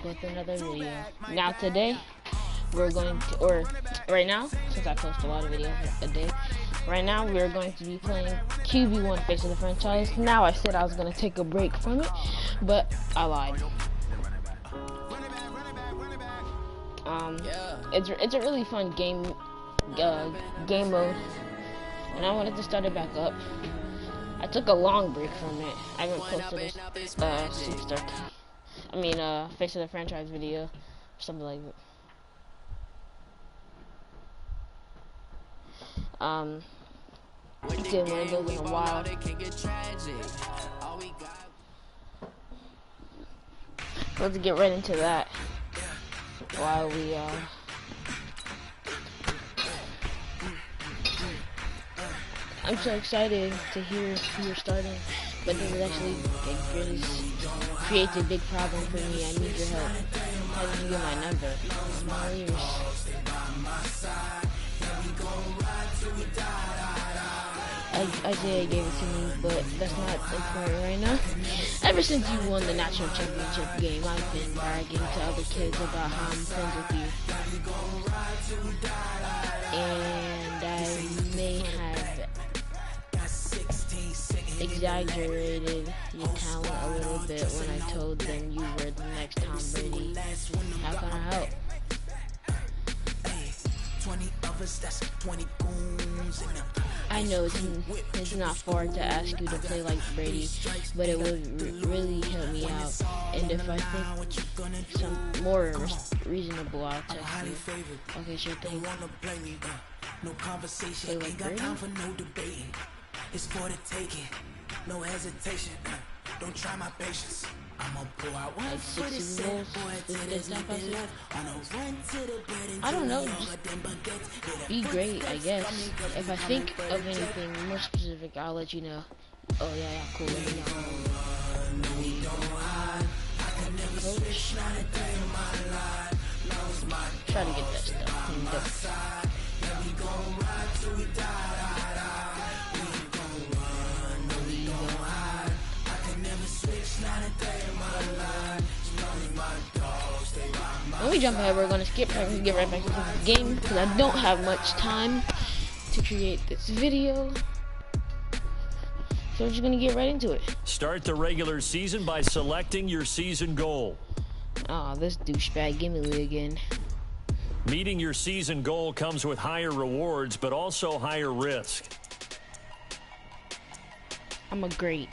back with another video. Now today, we're going to, or right now, since I post a lot of videos a day, right now we're going to be playing QB1 Face of the Franchise. Now I said I was going to take a break from it, but I lied. It's a really fun game mode, and I wanted to start it back up. I took a long break from it. I haven't posted a Face of the Franchise video, or something like that. Did one of those in a while. Let's get right into that while we I'm so excited to hear who you're starting, but this is actually creates a big problem for me. I need your help. How did you get my number? Small ears. Isaiah gave it to me, but that's not important right now. Ever since you won the national championship game, I've been bragging to other kids about how I'm friends with you. And I may have exaggerated your talent a little bit when I told them you were the next Tom Brady. How can I help? 20 of us, that's 20 goons. I know it's not far to ask you to play like Brady, but it would really help me out. And if I think some more reasonable, I'll text you. Okay, sure thing. No conversation, ain't got time for no debating. It's for the taking, no hesitation. Don't try my patience. I'm gonna pull out one for the set, boy, to the left. I don't know, just be great, I guess. If I think of anything more specific, I'll let you know. Oh yeah, cool, let me know. Coach. Try to get that stuff cleaned up. When we jump ahead, we're going to skip and get right back into the game because I don't have much time to create this video. So we're just going to get right into it. Start the regular season by selecting your season goal. Oh, this douchebag, give me Lee again. Meeting your season goal comes with higher rewards, but also higher risk. I'm a great.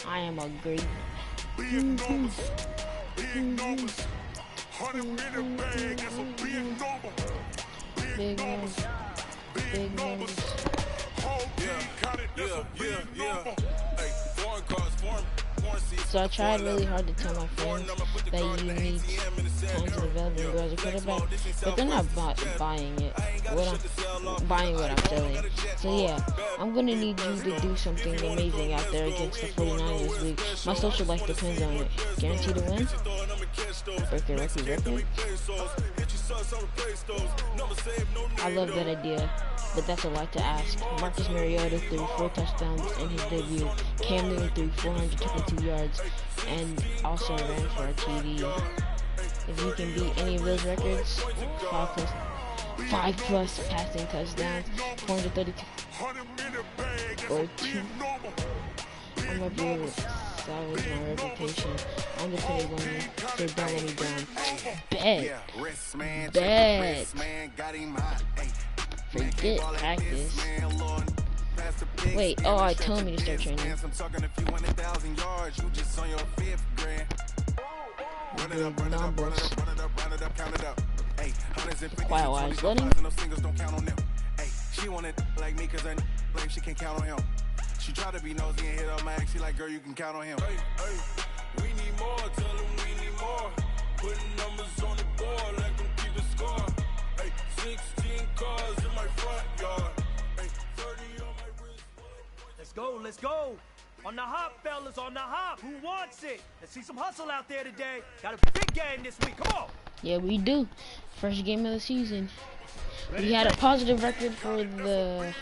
I am a great. Big numbers, big numbers. 100-meter bag is a big number. Big numbers, big numbers. Whole team counted, that's a big number. Hey, foreign cars, foreign seats. So I tried really hard to tell my friends that you need time to develop and grow as a quarterback, but they're not buying it. Buying what I'm selling. So yeah, I'm gonna need you to do something amazing out there against the 49ers this week. My social life depends on it. Guaranteed to win? Break your record? I love that idea, but that's a lot to ask. Marcus Mariota threw 4 touchdowns in his debut. Cam Newton threw 422 yards and also ran for a TD. If you can beat any of those records, 5 plus passing touchdowns, 432 or 2. I'm gonna be able to salvage my reputation. I'm depending on you, so don't let me down. Bet. Forget practice. Wait, oh, I told me to start training. Good numbers. Quiet while he's loading. She wanted like me cause her blame she can't count on him. She tried to be nosy and hit up my ex. She like, girl, you can count on him. Hey, we need more, tell them we need more. Putting numbers on the board, let them keep the score. Hey, 16 cars in my front yard. Hey, 30 on my wrist. Let's go. On the hop, fellas, on the hop. Who wants it? Let's see some hustle out there today. Got a big game this week. Come on. Yeah, we do. First game of the season. We had a positive record for the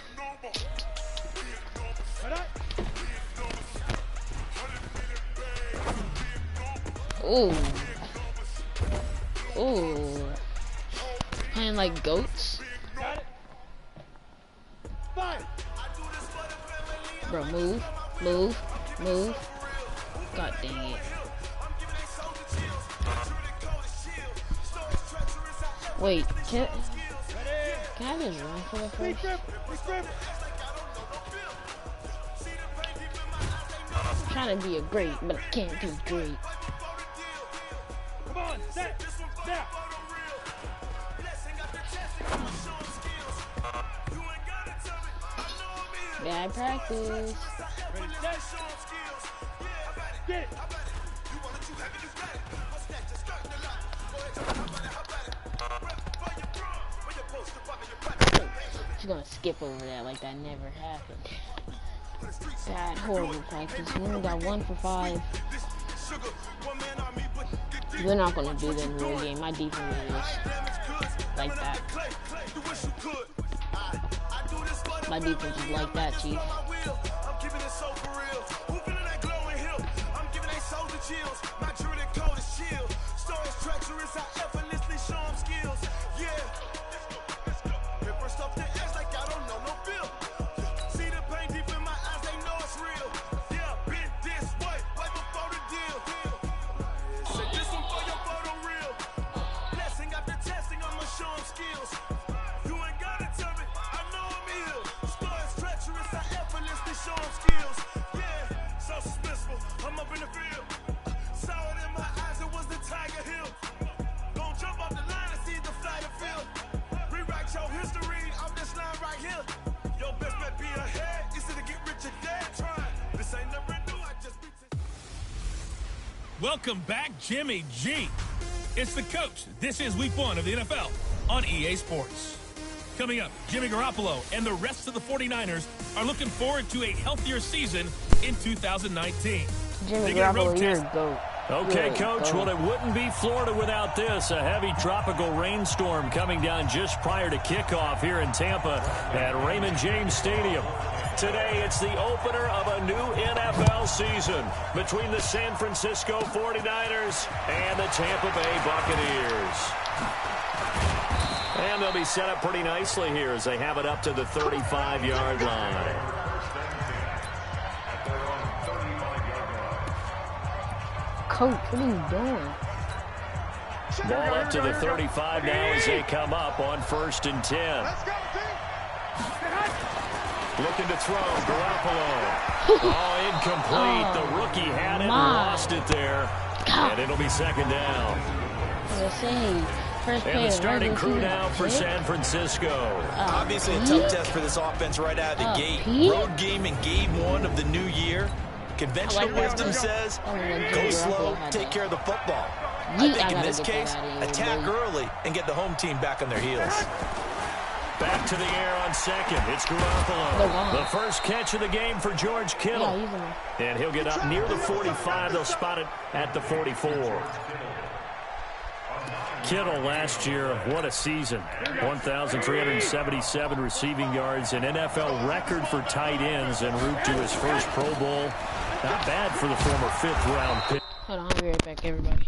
Ooh. Ooh. Playing like goats. Bro, move. Move. Move. God dang it. Wait, can I just run for the first? I'm trying to be a great, but I can't be great. Come on, set, set. Bad practice. Ready, set. Get it. She's gonna skip over that like that never happened. Bad, horrible practice. We only got 1 for 5. We're not gonna do that in the real game. My defense is like that. My defense is like that, Chief. Welcome back, Jimmy G. It's the coach. This is week 1 of the NFL on EA Sports. Coming up, Jimmy Garoppolo and the rest of the 49ers are looking forward to a healthier season in 2019. Jimmy Garoppolo, you're a goat. Okay, Coach, well, it wouldn't be Florida without this. A heavy tropical rainstorm coming down just prior to kickoff here in Tampa at Raymond James Stadium. Today, it's the opener of a new NFL season between the San Francisco 49ers and the Tampa Bay Buccaneers. And they'll be set up pretty nicely here as they have it up to the 35-yard line. Coach, what are you doing? Ball up to the 35 now as they come up on 1st and 10. Looking to throw, Garoppolo. Oh, incomplete. The rookie had it and lost it there. And it'll be 2nd down. And the starting crew now for San Francisco. Obviously a tough test for this offense right out of the gate. Road game in game 1 of the new year. Conventional wisdom says, go slow, take care of the football. I think in this case, attack early and get the home team back on their heels. Back to the air on 2nd. It's Garoppolo. The first catch of the game for George Kittle. And he'll get up near the 45. They'll spot it at the 44. Kittle last year, what a season. 1,377 receiving yards, an NFL record for tight ends en route to his first Pro Bowl. Not bad for the former 5th-round pick. Hold on, I'll be right back, everybody.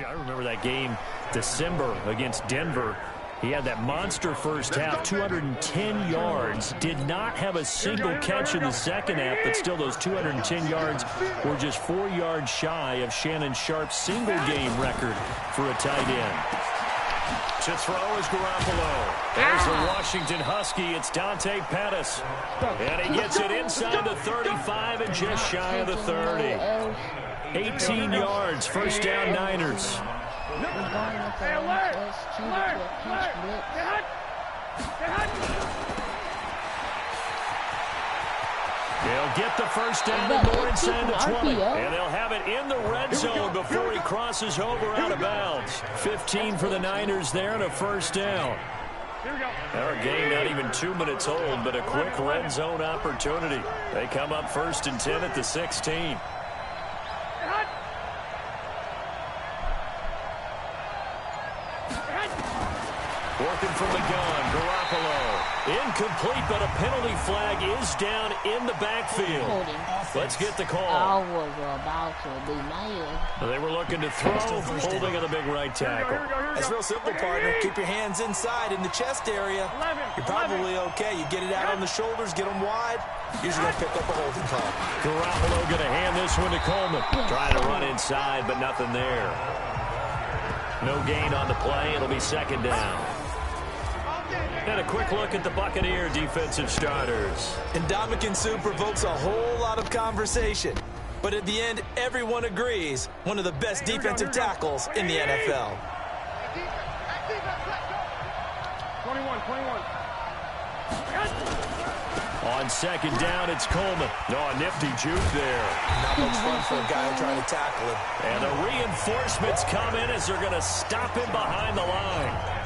I remember that game, December, against Denver. He had that monster first half, 210 yards. Did not have a single catch in the second half, but still those 210 yards were just 4 yards shy of Shannon Sharp's single-game record for a tight end. To throw is Garoppolo. There's the Washington Husky. It's Dante Pettis. And he gets it inside the 35 and just shy of the 30. 18 yards, first down Niners. They'll get the first down and more inside the 20. And they'll have it in the red zone before he crosses over out of bounds. 15 for the Niners there and a first down. Our game not even 2 minutes old, but a quick red zone opportunity. They come up 1st and 10 at the 16. Working from the gun, Garoppolo. Incomplete, but a penalty flag is down in the backfield. Let's get the call. I was about to be mad. They were looking to throw, holding on the big right tackle. It's real simple, partner. Keep your hands inside in the chest area. You're probably okay. You get it out on the shoulders, get them wide. Usually going to pick up a holding call. Garoppolo going to hand this one to Coleman. Trying to run inside, but nothing there. No gain on the play. It'll be 2nd down. And a quick look at the Buccaneer defensive starters. Ndamukong Suh provokes a whole lot of conversation. But at the end, everyone agrees one of the best defensive tackles in the NFL. 21. On 2nd down, it's Coleman. Oh, a nifty juke there. Not much fun for a guy who tried to tackle him. And the reinforcements come in as they're going to stop him behind the line.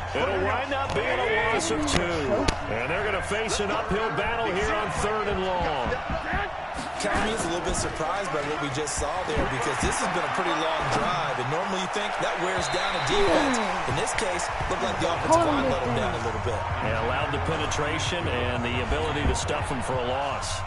It'll wind up being a loss of 2. And they're going to face an uphill battle here on 3rd and long. County is a little bit surprised by what we just saw there because this has been a pretty long drive. And normally you think that wears down a defense. In this case, looked like the offensive line let them down a little bit. Yeah, allowed the penetration and the ability to stuff them for a loss.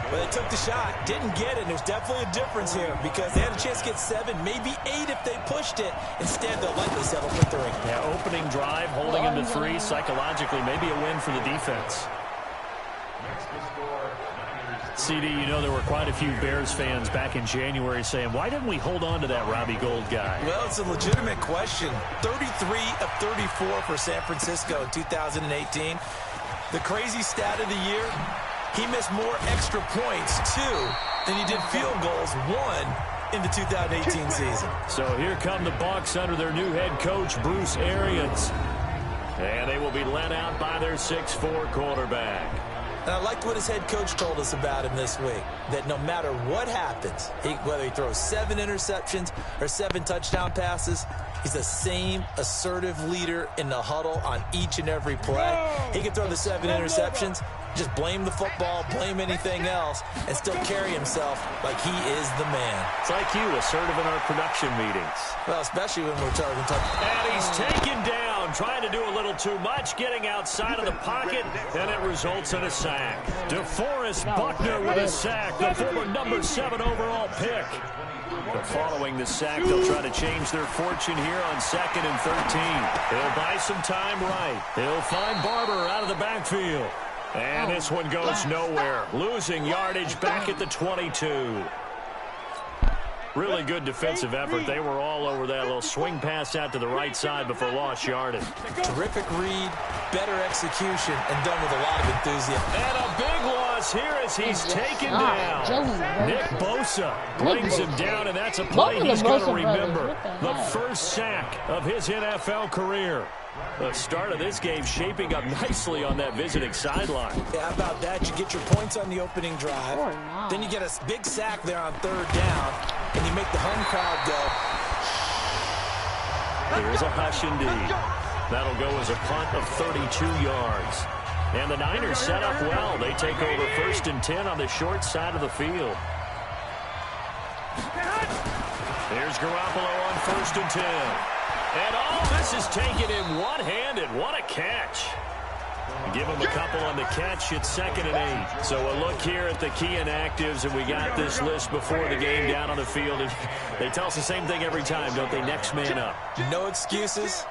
But they took the shot, didn't get it. There's definitely a difference here because they had a chance to get 7, maybe 8 if they pushed it. Instead, they'll likely settle for 3. Yeah, opening drive, holding them to 3 psychologically, maybe a win for the defense. CD, you know there were quite a few Bears fans back in January saying, why didn't we hold on to that Robbie Gould guy? Well, it's a legitimate question. 33 of 34 for San Francisco in 2018. The crazy stat of the year, he missed more extra points, 2, than he did field goals, 1 in the 2018 season. So here come the Bucs under their new head coach, Bruce Arians. And they will be led out by their 6'4" quarterback. And I liked what his head coach told us about him this week, that no matter what happens, whether he throws 7 interceptions or 7 touchdown passes, he's the same assertive leader in the huddle on each and every play. He can throw the 7 interceptions, just blame the football, blame anything else, and still carry himself like he is the man. It's like you, assertive in our production meetings. Well, especially when we're talking. And he's taken down, trying to do a little too much, getting outside of the pocket, and it results in a sack. DeForest Buckner with a sack, the former number 7 overall pick. But following the sack, they'll try to change their fortune here on 2nd and 13. He'll buy some time right. He'll find Barber out of the backfield. And this one goes nowhere. Losing yardage back at the 22. Really good defensive effort. They were all over that little swing pass out to the right side before lost yardage. Terrific read, better execution, and done with a lot of enthusiasm. And a big loss here as he's taken down. Nick Bosa brings him down, and that's a play he's going to remember. The first sack of his NFL career. The start of this game shaping up nicely on that visiting sideline. Yeah, how about that? You get your points on the opening drive. Then you get a big sack there on 3rd down, and you make the home crowd go. Here's a hush indeed. That'll go as a punt of 32 yards. And the Niners set up well. They take over 1st and 10 on the short side of the field. Here's Garoppolo on 1st and 10. And all this is taken in one-handed. What a catch. Give him a couple on the catch. It's 2nd and 8. So a look here at the key inactives, and we got this list before the game down on the field. And they tell us the same thing every time, don't they? Next man up. No excuses.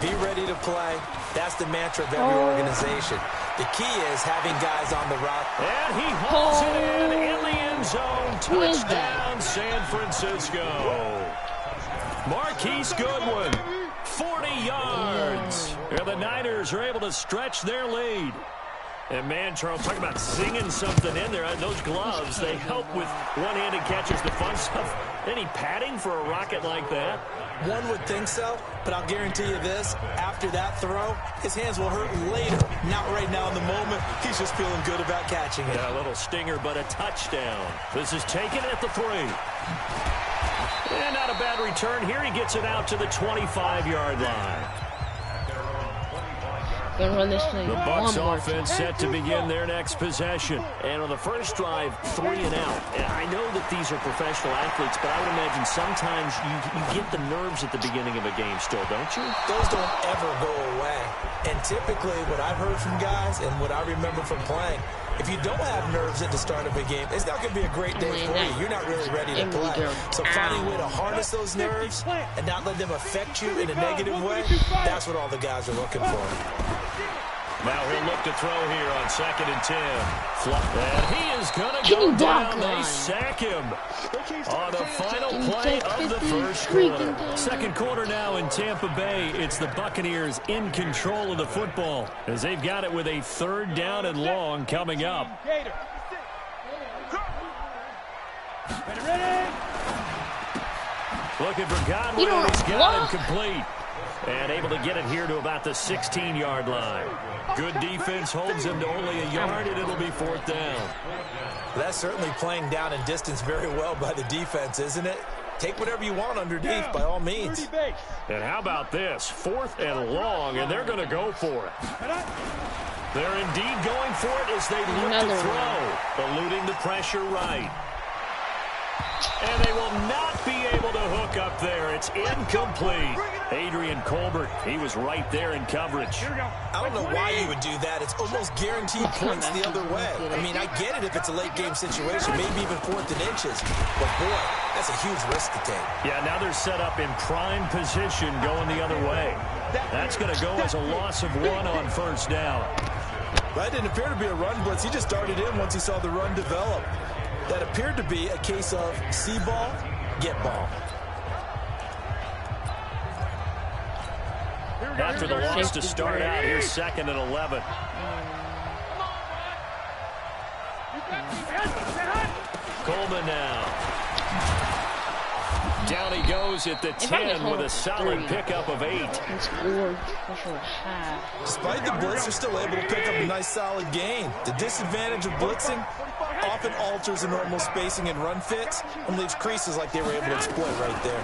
Be ready to play. That's the mantra of every organization. The key is having guys on the route. And he hauls it in the end zone. Touchdown, San Francisco. Marquise Goodwin, 40 yards. And the Niners are able to stretch their lead. And man, Charles, talk about singing something in there. Those gloves, they help with one-handed catches, the fun stuff. Any padding for a rocket like that? One would think so, but I'll guarantee you this. After that throw, his hands will hurt later. Not right now in the moment. He's just feeling good about catching it. Yeah, a little stinger, but a touchdown. This is taken at the 3. And not a bad return here. He gets it out to the 25-yard line. Gonna run this play. The Bucs offense set to begin their next possession. And on the first drive, 3 and out. And I know that these are professional athletes, but I would imagine sometimes you get the nerves at the beginning of a game still, don't you? Those don't ever go away. And typically what I've heard from guys and what I remember from playing, if you don't have nerves at the start of a game, it's not going to be a great day for you. You're not really ready to play. So finding a way to harness those nerves and not let them affect you in a negative way, that's what all the guys are looking for. Now he'll look to throw here on 2nd and 10. And he is going to go down. They sack him on the final play of the first quarter. Second quarter now in Tampa Bay. It's the Buccaneers in control of the football as they've got it with a 3rd down and long coming up. Looking for Godwin, and he's got him complete. And able to get it here to about the 16-yard line. Good defense holds him to only a yard, and it'll be 4th down. That's certainly playing down and distance very well by the defense, isn't it? Take whatever you want underneath, by all means. And how about this? 4th and long, and they're going to go for it. They're indeed going for it as they look to throw. Eluding the pressure right. And they will not be able to hook up there. It's incomplete. Adrian Colbert, he was right there in coverage. I don't know why you would do that. It's almost guaranteed points the other way. I mean, I get it if it's a late game situation, maybe even 4th and inches. But, boy, that's a huge risk to take. Yeah, now they're set up in prime position going the other way. That's going to go as a loss of 1 on 1st down. That didn't appear to be a run blitz. He just started in once he saw the run develop. That appeared to be a case of see ball, get ball. After the loss to start out, here's 2nd and 11. Coleman now. Down he goes at the 10 with a solid pickup of 8. Despite the blitz, they're still able to pick up a nice solid gain. The disadvantage of blitzing often alters the normal spacing and run fits and leaves creases like they were able to exploit right there.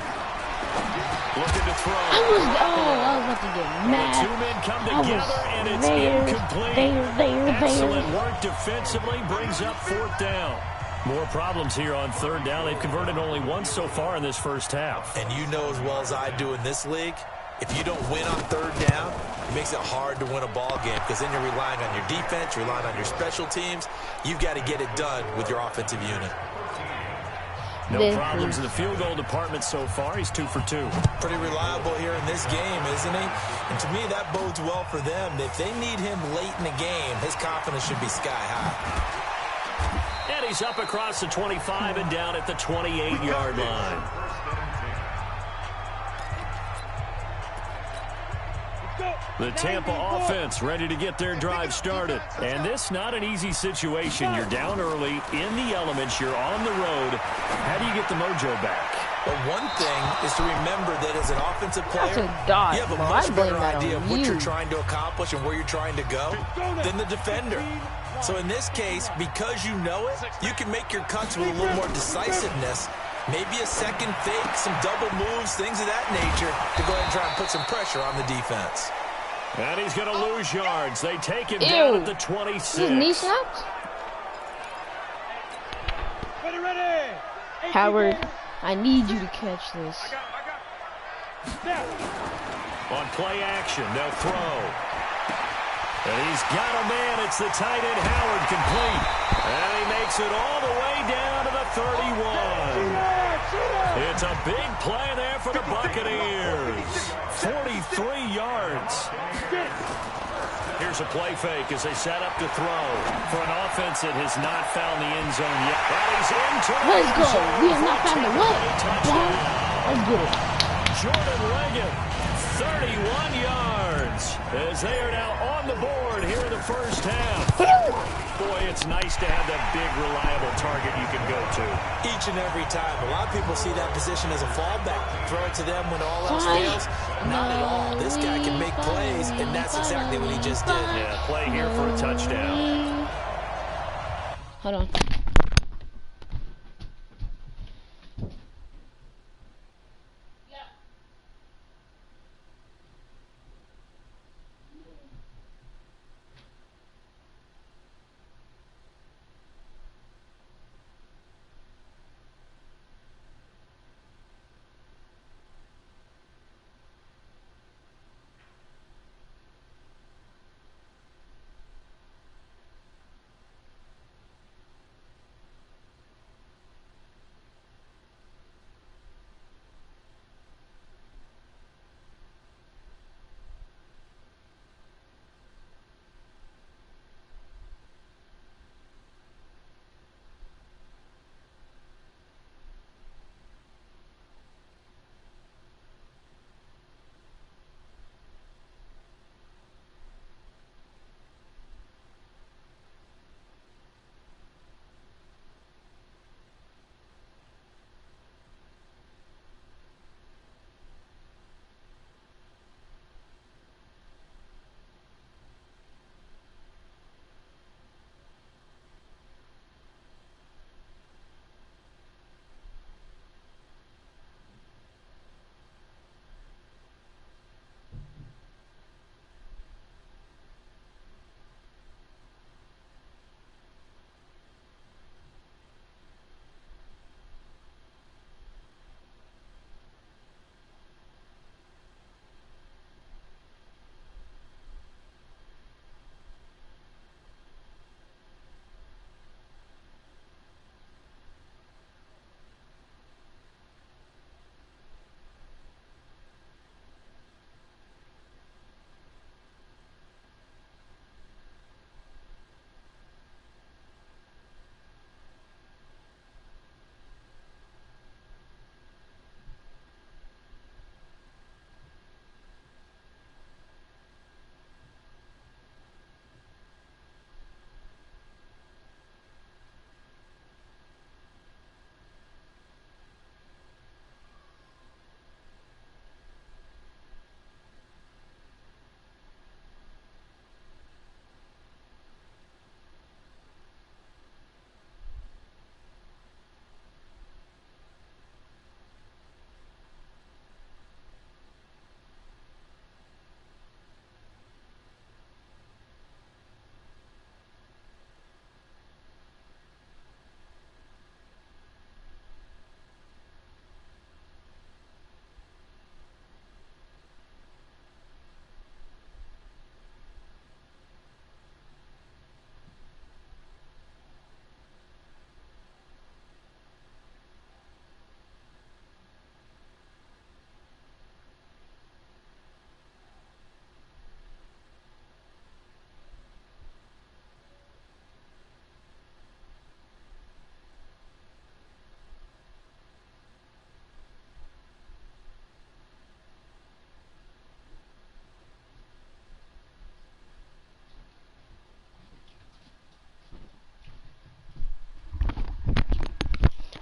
Looking to throw. I was about to get mad. The 2 men come together and it's incomplete. Excellent work defensively brings up 4th down. More problems here on 3rd down. They've converted only once so far in this first half. And you know as well as I do in this league, if you don't win on 3rd down, it makes it hard to win a ball game because then you're relying on your defense, you're relying on your special teams. You've got to get it done with your offensive unit. No problems in the field goal department so far. He's 2 for 2. Pretty reliable here in this game, isn't he? And to me, that bodes well for them. If they need him late in the game, his confidence should be sky high. And he's up across the 25 and down at the 28-yard line. The Tampa offense ready to get their drive started. And this not an easy situation. You're down early, in the elements, you're on the road. How do you get the mojo back? Well, one thing is to remember that as an offensive player, you have a much better idea of what you're trying to accomplish and where you're trying to go than the defender. So in this case, because you know it, you can make your cuts with a little more decisiveness. Maybe a second fake, some double moves, things of that nature to go ahead and try and put some pressure on the defense. And he's going to lose yards. They take him down at the 26. Knee slapped? Howard, I need you to catch this. On play action, they'll throw. And he's got a man. It's the tight end, Howard, complete. And he makes it all the way down to the 31. It's a big play there for the Buccaneers. 43 yards. Here's a play fake as they set up to throw for an offense that has not found the end zone yet. And he's into the Let's go. zone. We have not found the what? Let's get it. Jordan Leggett, 31 yards, as they are now on the board here in the first half. Boy, it's nice to have that big, reliable target you can go to. Each and every time. A lot of people see that position as a fallback. Throw it to them when all else fails. Not at all. This guy can make plays, and that's exactly what he just did. Yeah, play here for a touchdown. Hold on.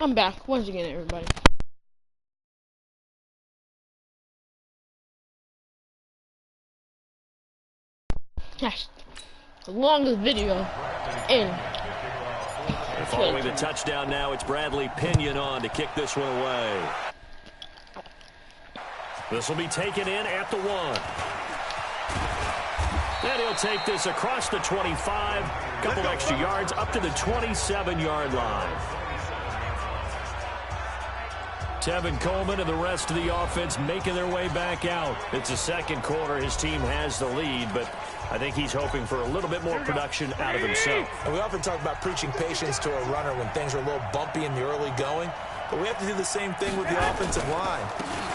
I'm back once again, everybody. That's the longest video in. Following the touchdown now, it's Bradley Pinion on to kick this one away. This will be taken in at the 1. And he'll take this across the 25. Couple extra yards up to the 27-yard line. Tevin Coleman and the rest of the offense making their way back out. It's the second quarter. His team has the lead, but I think he's hoping for a little bit more production out of himself. And we often talk about preaching patience to a runner when things are a little bumpy in the early going, but we have to do the same thing with the offensive line.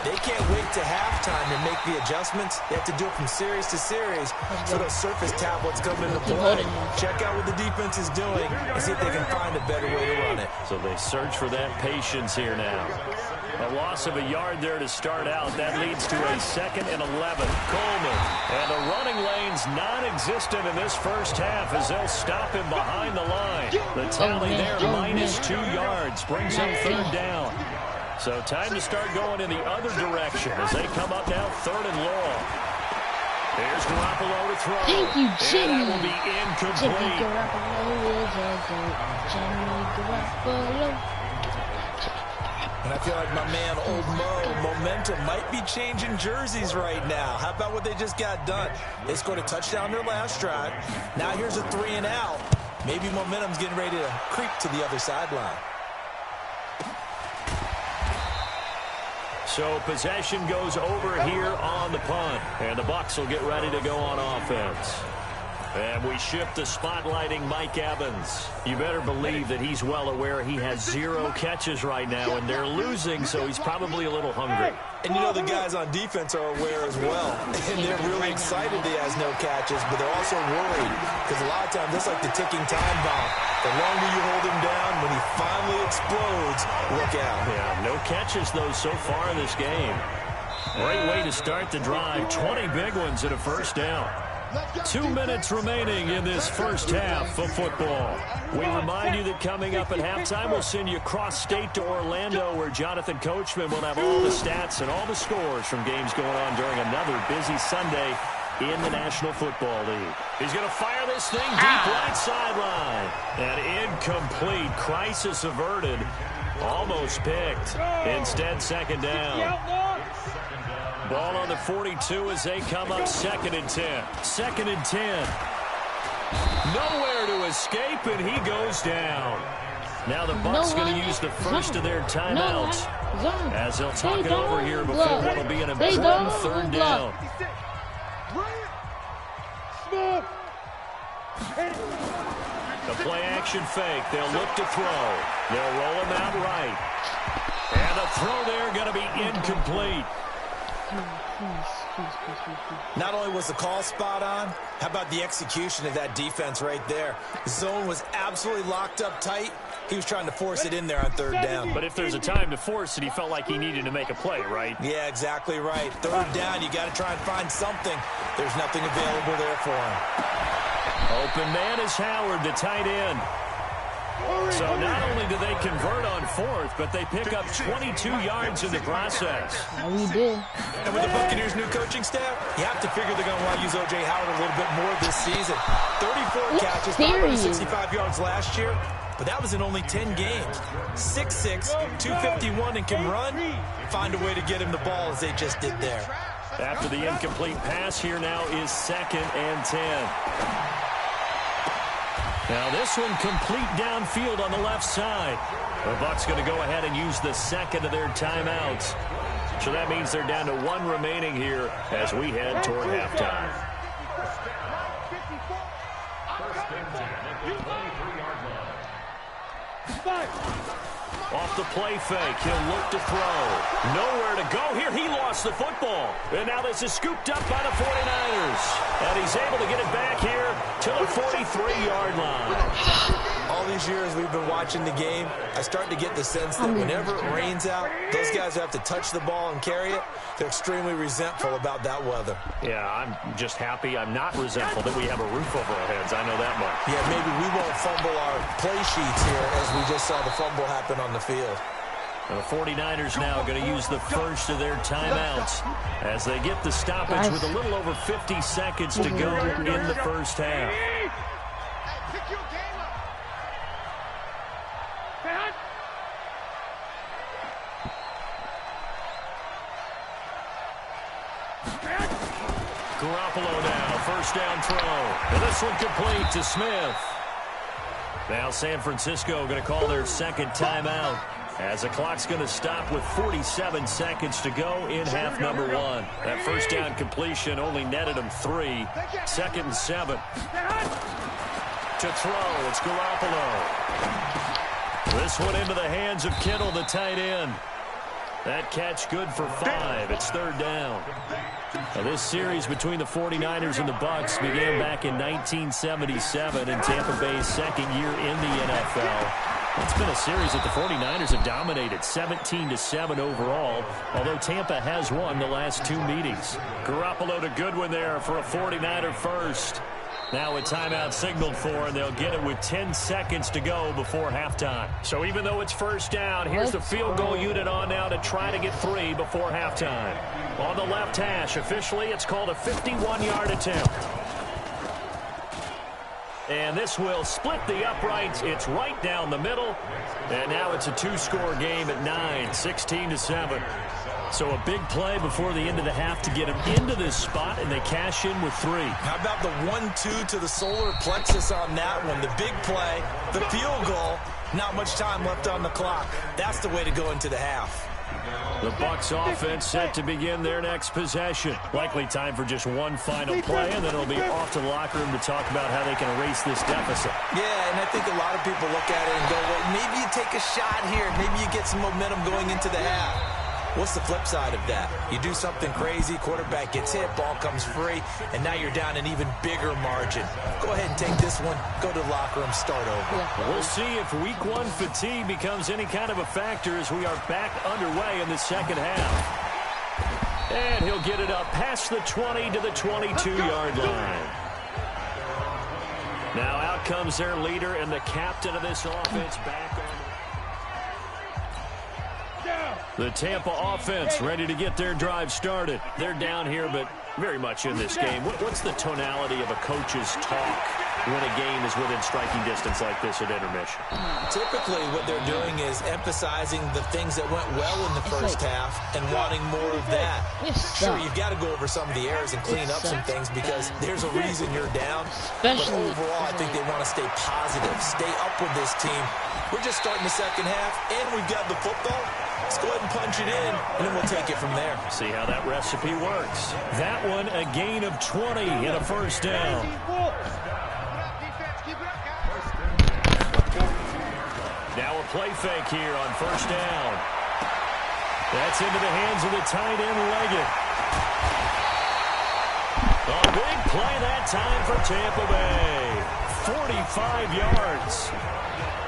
They can't wait to halftime to make the adjustments. They have to do it from series to series so those surface tablets come into play. Check out what the defense is doing and see if they can find a better way to run it. So they search for that patience here now. A loss of a yard there to start out. That leads to a 2nd and 11. Coleman. And the running lane's non-existent in this first half as they'll stop him behind the line. The tally there, minus 2 yards. Brings up 3rd down. So time to start going in the other direction as they come up now 3rd and long. Here's Garoppolo to throw. Thank you, Jimmy. And that will be incomplete. Jimmy Garoppolo. And I feel like my man, Old Mo, momentum might be changing jerseys right now. How about what they just got done? They scored a touchdown their last drive. Now here's a 3 and out. Maybe momentum's getting ready to creep to the other sideline. So possession goes over here on the punt. And the Bucs will get ready to go on offense. And we shift to spotlighting Mike Evans. You better believe that he's well aware he has 0 catches right now, and they're losing, so he's probably a little hungry. And you know the guys on defense are aware as well. And they're really excited he has no catches, but they're also worried. Because a lot of times, that's like the ticking time bomb. The longer you hold him down, when he finally explodes, look out. Yeah, no catches, though, so far in this game. Great way to start the drive. 20 big ones and a first down. 2 minutes remaining in this first half of football. We remind you that coming up at halftime, we'll send you cross-state to Orlando, where Jonathan Coachman will have all the stats and all the scores from games going on during another busy Sunday in the National Football League. He's going to fire this thing deep right sideline. And incomplete. Crisis averted. Almost picked. Instead, 2nd down. Ball on the 42 as they come up 2nd and 10. 2nd and 10. Nowhere to escape, and he goes down. Now the Bucs going to use the first of their timeouts as they'll talk it over here before what will be an important 3rd down. The play-action fake. They'll look to throw. They'll roll him out right. And the throw there going to be incomplete. Not only was the call spot on, how about the execution of that defense right there? The zone was absolutely locked up tight. He was trying to force it in there on 3rd down. But if there's a time to force it, he felt like he needed to make a play, right? Yeah, exactly right. 3rd down, you got to try and find something. There's nothing available there for him. Open man is Howard, the tight end. So not only do they convert on 4th, but they pick up 22 yards in the process. We did. And with the Buccaneers' new coaching staff, you have to figure they're going to want to use O.J. Howard a little bit more this season. 34 catches, 565 yards last year, but that was in only 10 games. 6'6", 251, and can run. Find a way to get him the ball as they just did there. After the incomplete pass, here now is 2nd and 10. Now this one complete downfield on the left side. The Bucs going to go ahead and use the 2nd of their timeouts. So that means they're down to 1 remaining here as we head toward halftime. Off the play fake, he'll look to throw. Nowhere to go here. He lost the football. And now this is scooped up by the 49ers. And he's able to get it back here to the 43-yard line. all these years we've been watching the game, I start to get the sense that whenever it rains out, those guys who have to touch the ball and carry it, they're extremely resentful about that weather. Yeah, I'm just happy I'm not resentful that we have a roof over our heads. I know that much. Yeah, maybe we won't fumble our play sheets here as we just saw the fumble happen on the field. And the 49ers now going to use the first of their timeouts as they get the stoppage with a little over 50 seconds to go in the first half. Garoppolo now, first down throw. And this one complete to Smith. Now San Francisco going to call their second timeout as the clock's going to stop with 47 seconds to go in half number one. That first down completion only netted them 3. 2nd and 7. To throw, it's Garoppolo. This one into the hands of Kittle, the tight end. That catch good for 5. It's 3rd down. Now, this series between the 49ers and the Bucs began back in 1977 in Tampa Bay's second year in the NFL. It's been a series that the 49ers have dominated, 17-7 overall, although Tampa has won the last 2 meetings. Garoppolo to Goodwin there for a 49er first. Now a timeout signaled for, and they'll get it with 10 seconds to go before halftime. So even though it's first down, here's the field goal unit on now to try to get 3 before halftime. On the left hash, officially it's called a 51-yard attempt. And this will split the uprights. It's right down the middle. And now it's a 2-score game at 9, 16-7. So a big play before the end of the half to get them into this spot, and they cash in with 3. How about the 1-2 to the solar plexus on that one? The big play, the field goal, not much time left on the clock. That's the way to go into the half. The Bucs offense set to begin their next possession. Likely time for just one final play, and then it'll be off to the locker room to talk about how they can erase this deficit. Yeah, and I think a lot of people look at it and go, well, maybe you take a shot here. Maybe you get some momentum going into the half. What's the flip side of that? You do something crazy, quarterback gets hit, ball comes free, and now you're down an even bigger margin. Go ahead and take this one, go to the locker room, start over. We'll see if week 1 fatigue becomes any kind of a factor as we are back underway in the second half. And he'll get it up past the 20 to the 22-yard line. Now out comes their leader and the captain of this offense back on. The Tampa offense ready to get their drive started. They're down here, but very much in this game. What's the tonality of a coach's talk when a game is within striking distance like this at intermission? Typically, what they're doing is emphasizing the things that went well in the first half and wanting more of that. Sure, you've got to go over some of the errors and clean up some things because there's a reason you're down. But overall, I think they want to stay positive, stay up with this team. We're just starting the second half, and we've got the football. Let's go ahead and punch it in, and then we'll take it from there. See how that recipe works. That one, a gain of 20 and a first down. Now a play fake here on first down. That's into the hands of the tight end, Leggett. A big play that time for Tampa Bay. 45 yards.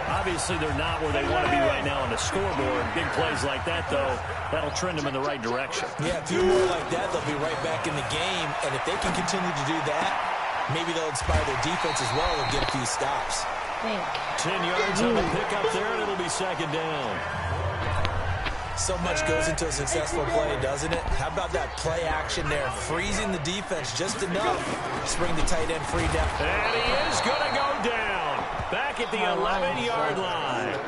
Obviously, they're not where they want to be right now on the scoreboard. Big plays like that, though, that'll trend them in the right direction. Yeah, a few more like that, they'll be right back in the game. And if they can continue to do that, maybe they'll inspire their defense as well and get a few stops. 10 yards on the pickup there, and it'll be second down. So much goes into a successful play, doesn't it? How about that play action there, freezing the defense just enough to bring the tight end free down. And he is going to go down. Back at the 11-yard line.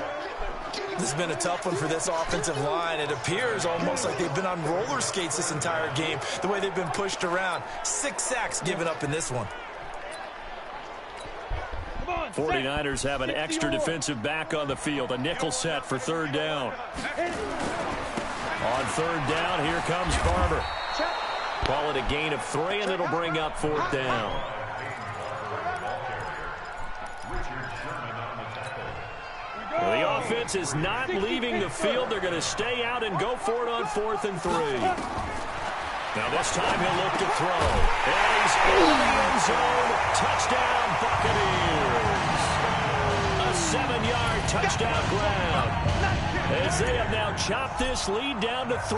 This has been a tough one for this offensive line. It appears almost like they've been on roller skates this entire game, the way they've been pushed around. 6 sacks given up in this one. 49ers have an extra defensive back on the field. A nickel set for third down. On third down, here comes Barber. Call it a gain of 3, and it'll bring up fourth down. The offense is not leaving the field. They're going to stay out and go for it on 4th and 3. Now this time he'll look to throw. And he's in the end zone. Touchdown, Buccaneers. A 7-yard touchdown grab. As they have now chopped this lead down to 3.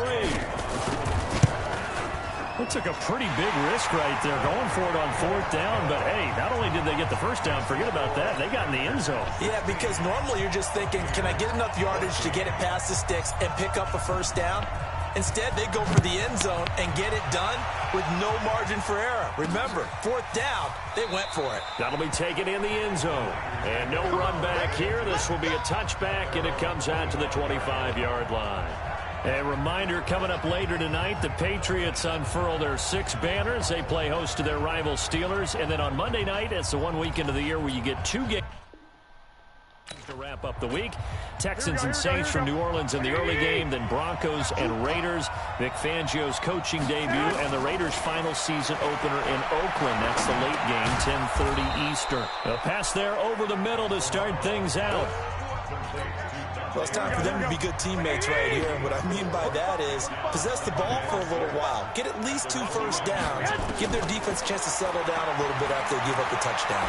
They took a pretty big risk right there, going for it on 4th down. But, hey, not only did they get the first down, forget about that, they got in the end zone. Yeah, because normally you're just thinking, can I get enough yardage to get it past the sticks and pick up a first down? Instead, they go for the end zone and get it done with no margin for error. Remember, 4th down, they went for it. That'll be taken in the end zone. And no run back here. This will be a touchback, and it comes out to the 25-yard line. A reminder, coming up later tonight, the Patriots unfurl their 6 banners. They play host to their rival Steelers. And then on Monday night, it's the one weekend of the year where you get 2 games to wrap up the week. Texans and Saints from New Orleans in the early game, then Broncos and Raiders. Vic Fangio's coaching debut, and the Raiders' final season opener in Oakland. That's the late game, 10:30 Eastern. A pass there over the middle to start things out. Well, it's time for them to be good teammates right here. And what I mean by that is possess the ball for a little while. Get at least 2 first downs. Give their defense a chance to settle down a little bit after they give up the touchdown.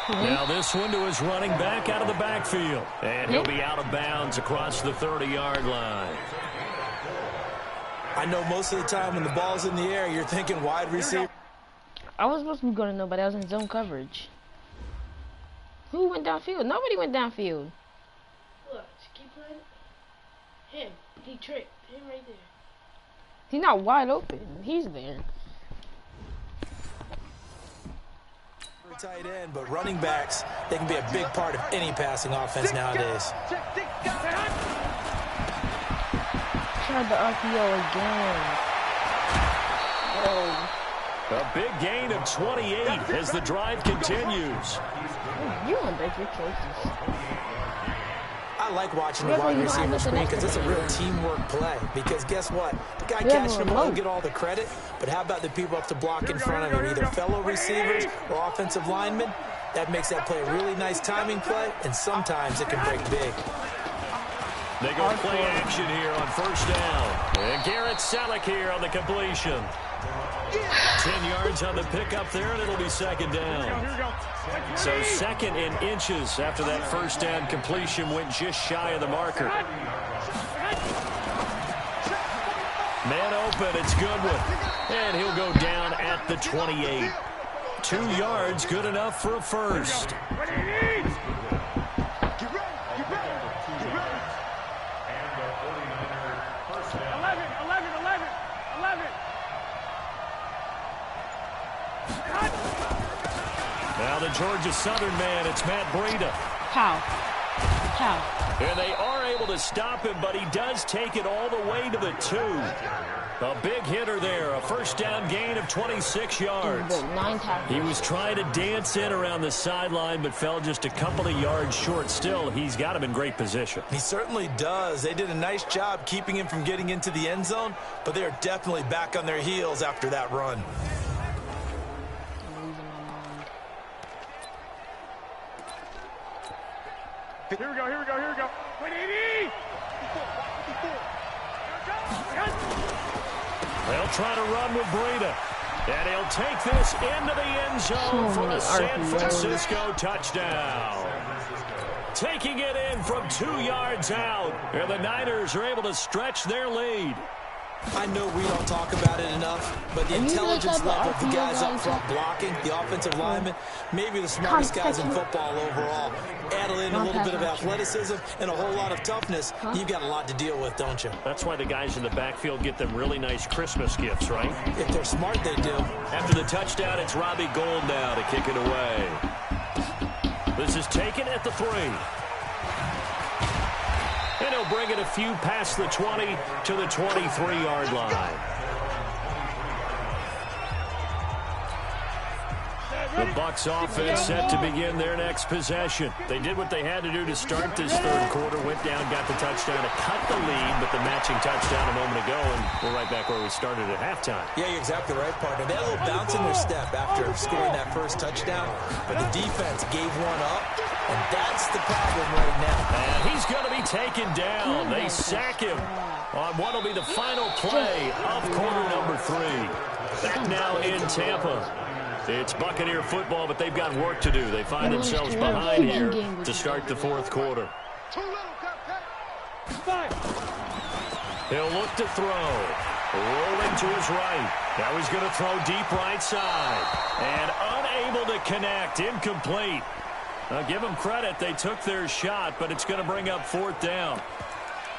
Now this one to his running back out of the backfield. And he'll be out of bounds across the 30-yard line. I know most of the time when the ball's in the air, you're thinking wide receiver. I was supposed to be going to know, but I was in zone coverage. Who went downfield? Nobody went downfield. Look, just keep playing it. Him. He tricked. Him right there. He's not wide open. He's there. Tight end, but running backs, they can be a big part of any passing offense nowadays. Tried the RPO again. Oh. A big gain of 28 as the drive continues. You want to make your choices. I like watching the wide receiver screen because it's a real teamwork play. Because guess what? The guy catching the ball will get all the credit, but how about the people up to block in front of him, either fellow receivers or offensive linemen? That makes that play a really nice timing play, and sometimes it can break big. They go play action here on first down. And Garrett Selleck here on the completion. 10 yards on the pickup there, and it'll be second down. So 2nd and inches after that first down completion went just shy of the marker. Man open, it's Goodwin. And he'll go down at the 28. 2 yards, good enough for a first. Now the Georgia Southern man, it's Matt Breida. How? And they are able to stop him, but he does take it all the way to the 2. A big hitter there, a first down gain of 26 yards. He was trying to dance in around the sideline, but fell just a couple of yards short. Still, he's got him in great position. He certainly does. They did a nice job keeping him from getting into the end zone, but they're definitely back on their heels after that run. Here we go. Wait, 80! They'll try to run with Breida. And he'll take this into the end zone for a San Francisco touchdown. Taking it in from 2 yards out. And the Niners are able to stretch their lead. I know we don't talk about it enough, but the intelligence level of the guys up front blocking, the offensive linemen, maybe the smartest guys in football overall. Add in a little bit of athleticism and a whole lot of toughness, you've got a lot to deal with, don't you? That's why the guys in the backfield get them really nice Christmas gifts, right? If they're smart, they do. After the touchdown, it's Robbie Gould now to kick it away. This is taken at the 3. And he'll bring it a few past the 20 to the 23-yard line. The Bucs offense set to begin their next possession. They did what they had to do to start this third quarter. Went down, got the touchdown to cut the lead, but the matching touchdown a moment ago, and we're right back where we started at halftime. Yeah, you're exactly right, partner. They had a little bounce in their step after scoring that first touchdown, but the defense gave one up, and that's the problem right now. And he's going to be taken down. They sack him on what will be the final play of quarter number 3. Back now in Tampa. It's Buccaneer football, but they've got work to do. They find themselves behind here to start the fourth quarter. He'll look to throw. Rolling to his right. Now he's going to throw deep right side. And unable to connect. Incomplete. Give them credit. They took their shot, but it's going to bring up fourth down.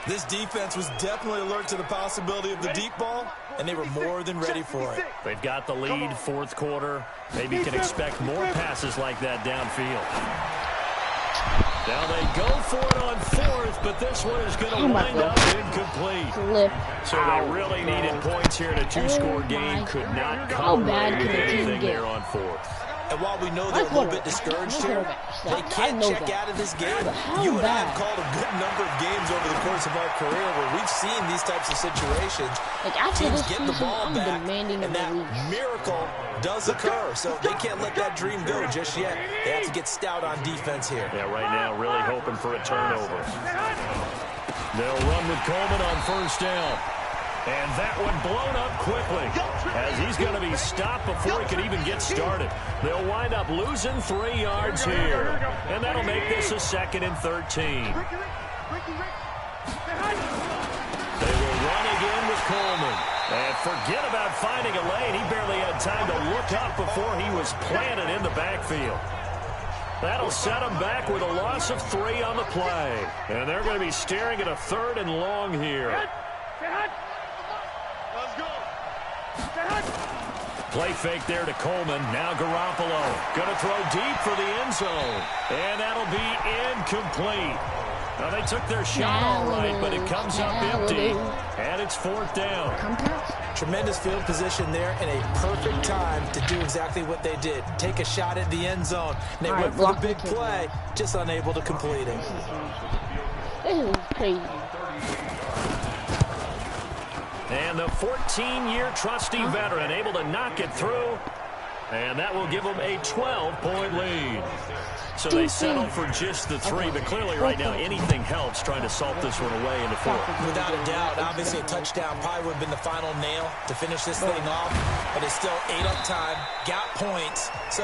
This defense was definitely alert to the possibility of the deep ball, and they were more than ready for it. They've got the lead, fourth quarter. Maybe you can expect more passes like that downfield. Now they go for it on fourth, but this one is going to wind up incomplete. So they really needed points here in a two-score game. Could not come away with anything there on fourth. And while we know they're a little bit discouraged here, they can't check out of this game. You and I have called a good number of games over the course of our career where we've seen these types of situations. Teams get the ball back, and that miracle does occur. So they can't let that dream go just yet. They have to get stout on defense here. Yeah, right now really hoping for a turnover. They'll run with Coleman on first down. And that one blown up quickly as he's going to be stopped before he can even get started. They'll wind up losing 3 yards here. And that'll make this a 2nd and 13. They will run again with Coleman. And forget about finding a lane. He barely had time to look up before he was planted in the backfield. That'll set him back with a loss of 3 on the play. And they're going to be staring at a 3rd and long here. Play fake there to Coleman. Now Garoppolo going to throw deep for the end zone. And that'll be incomplete. Now they took their shot all right, but it comes up empty. And it's 4th down. Tremendous field position there and a perfect time to do exactly what they did. Take a shot at the end zone. And they went for the big play, just unable to complete it. This is crazy. And the 14-year trusty veteran able to knock it through. And that will give them a 12-point lead. So they settle for just the 3, but clearly right now anything helps trying to salt this one away in the 4th. Without a doubt, obviously a touchdown probably would have been the final nail to finish this thing off, but it's still 8 up time, got points. So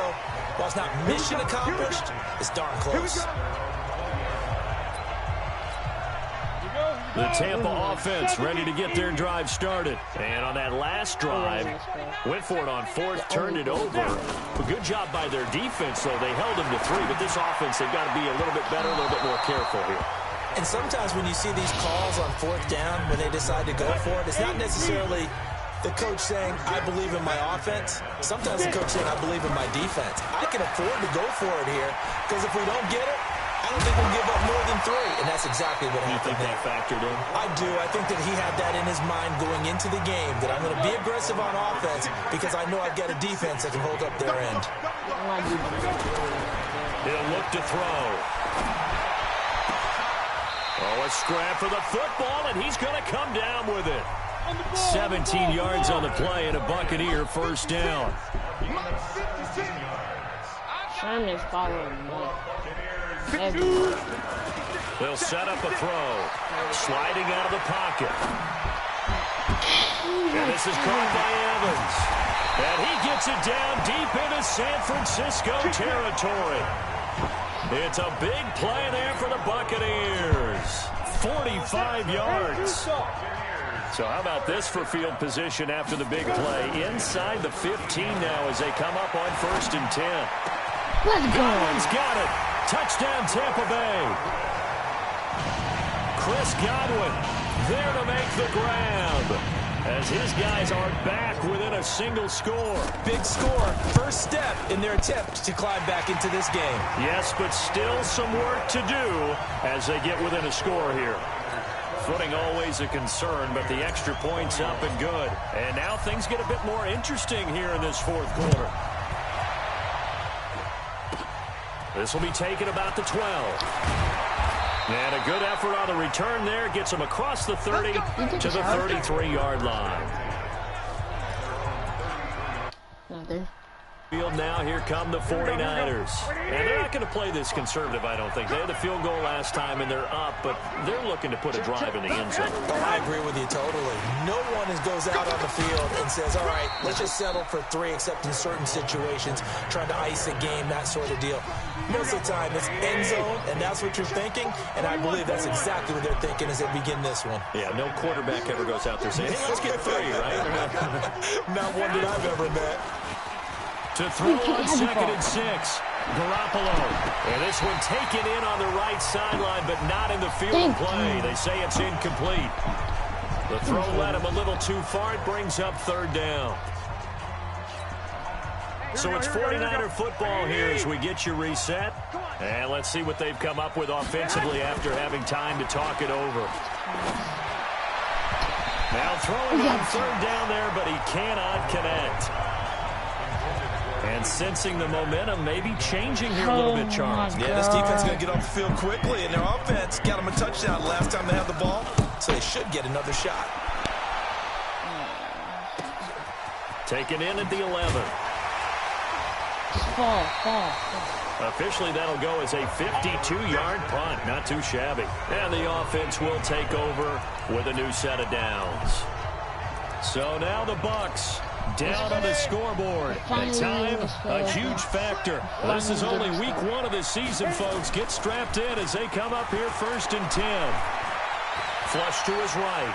while it's not mission accomplished, it's darn close. The Tampa offense ready to get their drive started. And on that last drive, went for it on 4th, turned it over. A good job by their defense, though. They held them to 3, but this offense, they've got to be a little bit better, a little bit more careful here. And sometimes when you see these calls on 4th down, when they decide to go for it, it's not necessarily the coach saying, I believe in my offense. Sometimes the coach saying, I believe in my defense. I can afford to go for it here, because if we don't get it, I don't think we'll give up more than 3, and that's exactly what happened. You think that factored in? I do. I think that he had that in his mind going into the game, that I'm going to be aggressive on offense because I know I've got a defense that can hold up their end. He'll look to throw. Oh, a scrap for the football, and he's going to come down with it. 17 yards on the play and a Buccaneer first down. Sherman is following me. They'll set up a throw. Sliding out of the pocket. And this is caught by Evans. And he gets it down deep into San Francisco territory. It's a big play there for the Buccaneers. 45 yards. So how about this for field position after the big play? Inside the 15 now as they come up on 1st and 10. Let's go. Godwin's got it. Touchdown, Tampa Bay. Chris Godwin there to make the grab as his guys are back within a single score. Big score. First step in their attempt to climb back into this game. Yes, but still some work to do as they get within a score here. Footing always a concern, but the extra points up and good. And now things get a bit more interesting here in this 4th quarter. This will be taken about the 12. And a good effort on the return there. Gets him across the 30 to the 33-yard line. Nothing. Field now, here come the 49ers. And they're not going to play this conservative, I don't think. They had the field goal last time, and they're up, but they're looking to put a drive in the end zone. Oh, I agree with you totally. No one goes out on the field and says, all right, let's just settle for 3, except in certain situations, trying to ice a game, that sort of deal. Most of the time, it's end zone, and that's what you're thinking, and I believe that's exactly what they're thinking as they begin this one. Yeah, no quarterback ever goes out there saying, hey, let's get 3, right? Not one that I've ever met. To throw on 2nd and 6. Garoppolo. And this one taken in on the right sideline, but not in the field of play. They say it's incomplete. The throw led him a little too far. It brings up 3rd down. So it's 49er football here as we get you reset. And let's see what they've come up with offensively after having time to talk it over. Now throwing on 3rd down there, but he cannot connect. And sensing the momentum, maybe changing here a little bit, Charles. Yeah, this defense is going to get off the field quickly, and their offense got them a touchdown last time they had the ball, so they should get another shot. Taken in at the 11. Officially, that'll go as a 52-yard punt. Not too shabby. And the offense will take over with a new set of downs. So now the Bucs down on the scoreboard. And time, a huge factor. This is only week 1 of the season, folks. Get strapped in as they come up here 1st and 10. Flush to his right.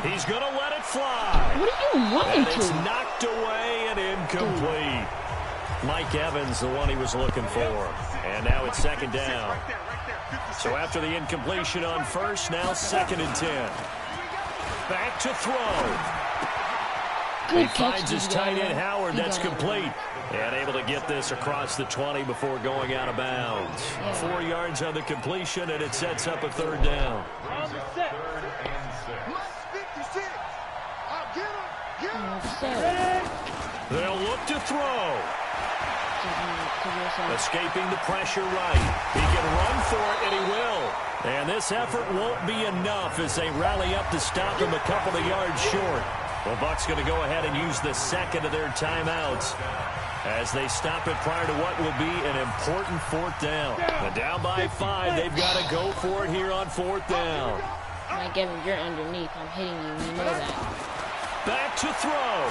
He's going to let it fly. What are you running to? And it's knocked away and incomplete. Mike Evans, the one he was looking for. And now it's 2nd down. So after the incompletion on 1st, now 2nd and 10. Back to throw. He finds his tight end, Howard. That's complete. And able to get this across the 20 before going out of bounds. 4 yards on the completion, and it sets up a 3rd down. They'll look to throw. Escaping the pressure right. He can run for it, and he will. And this effort won't be enough as they rally up to stop him a couple of yards short. The Bucs going to go ahead and use the 2nd of their timeouts as they stop it prior to what will be an important 4th down. And down by 5, they've got to go for it here on 4th down. Mike Evans, you're underneath. I'm hitting you. You know that. Back to throw.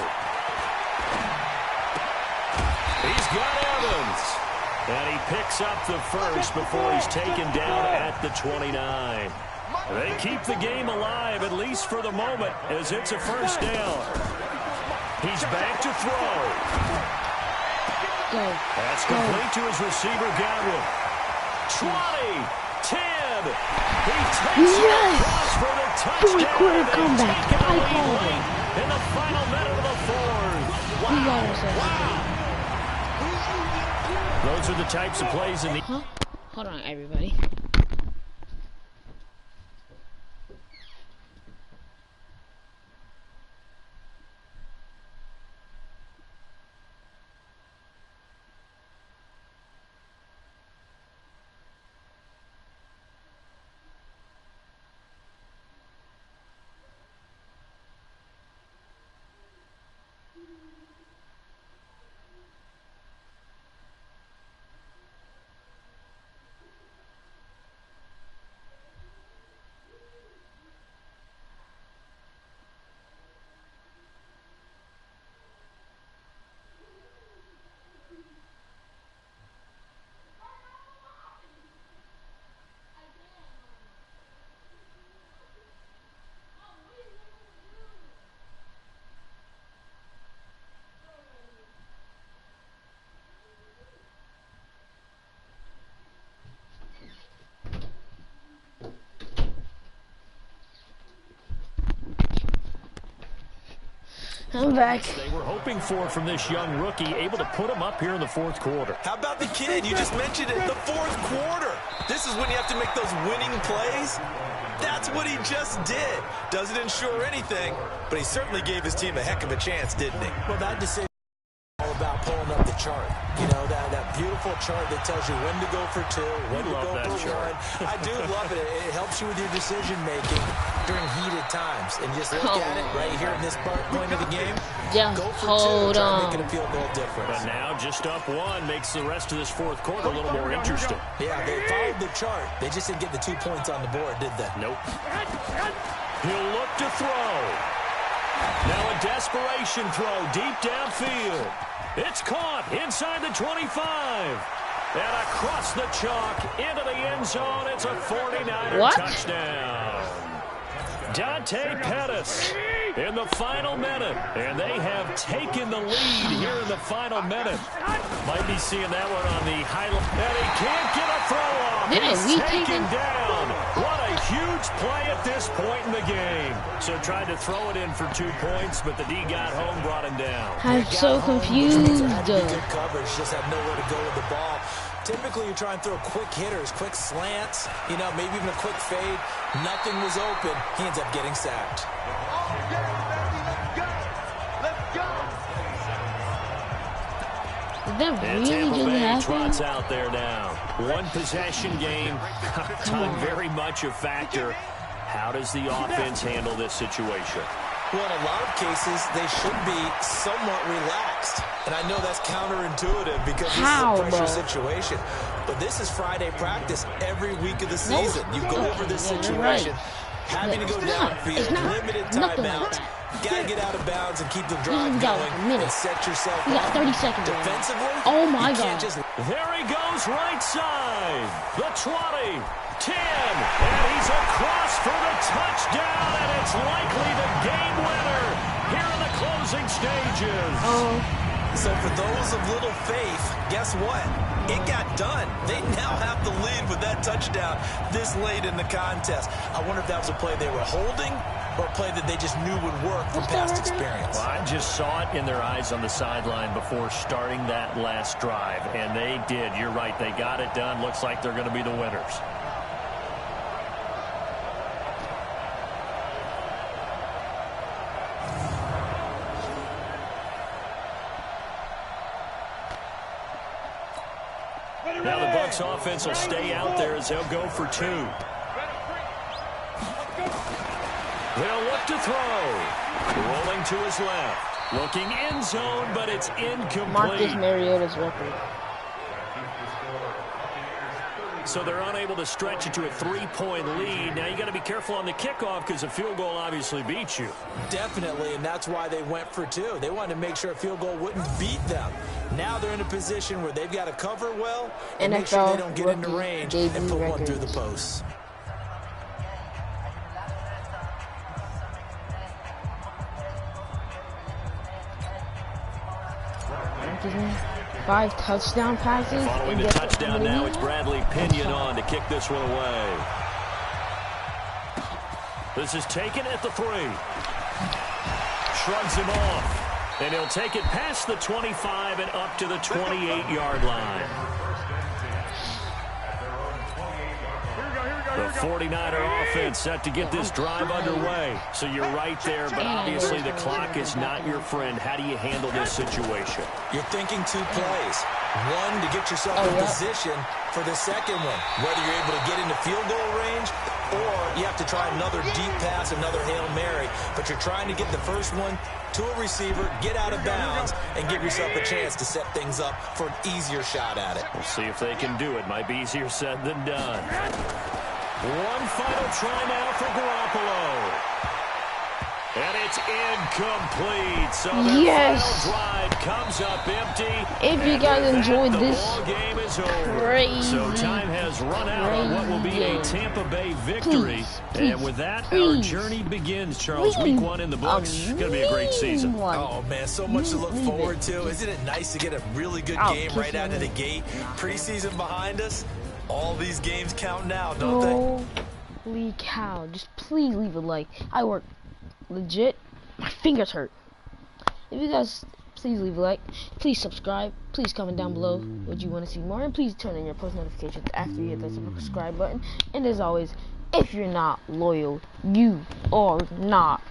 He's got Evans. And he picks up the 1st before he's taken down at the 29. They keep the game alive, at least for the moment, as it's a 1st down. He's back to throw. That's complete to his receiver, Godwin. 20, 10. He takes it across for the touchdown. Comeback. I called it. In the final minute of the 4th. Wow. Those are the types of plays in the... Hold on, everybody. I'm back. They were hoping for from this young rookie, able to put him up here in the 4th quarter. How about the kid? You just mentioned it, the 4th quarter. This is when you have to make those winning plays. That's what he just did. Doesn't ensure anything, but he certainly gave his team a heck of a chance, didn't he? Well, that decision is all about pulling up the chart. You know, that beautiful chart that tells you when to go for 2, when to go for 1. I do love it. It helps you with your decision-making during heated times. And just look at it right here in this point of the game. Just go for 2, try to make it a field goal difference. But now just up 1 makes the rest of this fourth quarter a little more interesting. Yeah, they followed the chart. They just didn't get the 2 points on the board, did they? Nope. He'll look to throw. Now a desperation throw deep downfield. It's caught inside the 25. And across the chalk into the end zone. It's a 49er touchdown. Dante Pettis in the final minute. And they have taken the lead here in the final minute. Might be seeing that one on the highlight. And he can't get a throw off. He's taken down. What a huge play at this point in the game. So tried to throw it in for 2 points, but the D got home, brought him down. I'm so confused. Good coverage, just had nowhere to go with the ball. Typically, you try and throw quick hitters, quick slants, you know, maybe even a quick fade. Nothing was open. He ends up getting sacked. Did that and really Tampa just Bay happen? trots out there now. 1 possession game. Time very much a factor. How does the offense handle this situation? Well, in a lot of cases, they should be somewhat relaxed. And I know that's counterintuitive because this is a pressure situation. But this is Friday practice every week of the season. You go over this situation, having to go downfield, limited timeouts. Got to get out of bounds and keep the drive going and set yourself up. We got 30 seconds. Defensively, oh my God. There he goes, right side. The 20, 10, and he's across for the touchdown, and it's likely the game winner here in the closing stages. So for those of little faith, guess what? It got done. They now have the lead with that touchdown this late in the contest. I wonder if that was a play they were holding or a play that they just knew would work from past experience. Well, I just saw it in their eyes on the sideline before starting that last drive, and they did. You're right. They got it done. Looks like they're going to be the winners. Now the Bucs offense will stay out there as they'll go for 2. They'll look to throw. Rolling to his left. Looking end zone, but it's incomplete. Marcus Mariota's record. So they're unable to stretch it to a 3-point lead. Now you got to be careful on the kickoff because a field goal obviously beats you. Definitely, and that's why they went for 2. They wanted to make sure a field goal wouldn't beat them. Now they're in a position where they've got to cover well and make sure they don't get into range and put one through the posts. Five touchdown passes. Following the touchdown now, it's Bradley Pinion on to kick this one away. This is taken at the 3. Shrugs him off. And he'll take it past the 25 and up to the 28-yard line. The 49er offense set to get this drive underway. So you're right there, but obviously the clock is not your friend. How do you handle this situation? You're thinking 2 plays. One, to get yourself in position for the second one, whether you're able to get into field goal range or you have to try another deep pass, another Hail Mary. But you're trying to get the first one to a receiver, get out of bounds, and give yourself a chance to set things up for an easier shot at it. We'll see if they can do it. Might be easier said than done. One final try now for Garoppolo. And it's incomplete. So the final drive comes up empty. If you guys enjoyed this game is over. crazy, so time has run out on what will be a Tampa Bay victory. And with that, our journey begins, Charles. Week 1 in the books. It's going to be a great season. Oh, man, so much to look forward to. Isn't it nice to get a really good game right out of the gate? Preseason behind us. All these games count now, don't they? Holy cow. Just please leave a like. I work legit. My fingers hurt. If you guys, please leave a like. Please subscribe. Please comment down below what you want to see more. And please turn on your post notifications after you hit that subscribe button. And as always, if you're not loyal, you are not